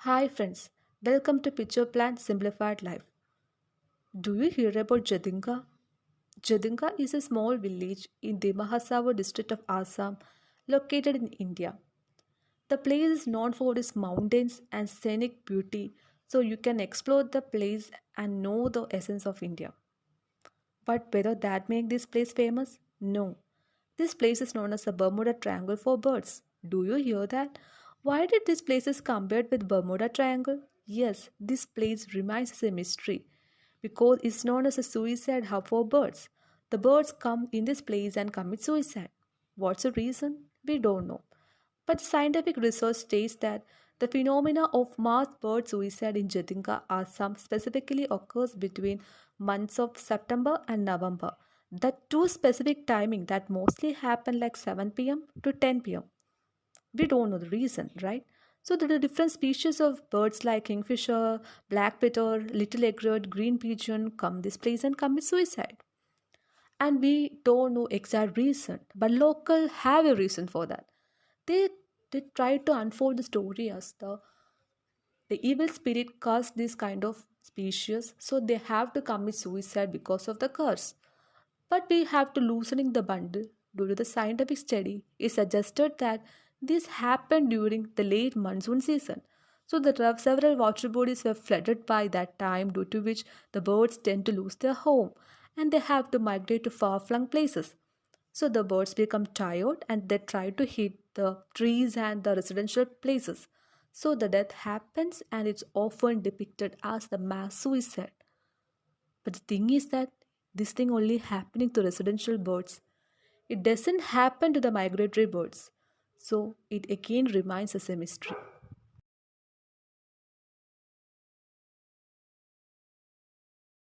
Hi friends, welcome to Picture Plan Simplified Life. Do you hear about Jatinga? Jatinga is a small village in Dimahasao district of Assam located in India. The place is known for its mountains and scenic beauty, so you can explore the place and know the essence of India. But whether that makes this place famous? No. This place is known as the Bermuda Triangle for birds. Do you hear that? Why did this place is compared with Bermuda Triangle? Yes, this place remains as a mystery because it's known as a suicide hub for birds. The birds come in this place and commit suicide. What's the reason? We don't know. But scientific research states that the phenomena of mass bird suicide in Jatinga, Assam specifically occurs between months of September and November. The two specific timing that mostly happen like 7 p.m. to 10 p.m. We don't know the reason, right? So there are different species of birds like kingfisher, black peter, little egret, green pigeon come this place and commit suicide. And we don't know exact reason, but local have a reason for that. They they try to unfold the story as the evil spirit cursed this kind of species, so they have to commit suicide because of the curse. But we have to loosening the bundle. Due to the scientific study, it suggested that this happened during the late monsoon season. So the several water bodies were flooded by that time, due to which the birds tend to lose their home and they have to migrate to far-flung places. So the birds become tired and they try to hit the trees and the residential places. So the death happens and it's often depicted as the mass suicide. But the thing is that this thing only happening to residential birds. It doesn't happen to the migratory birds. So it again remains as a mystery.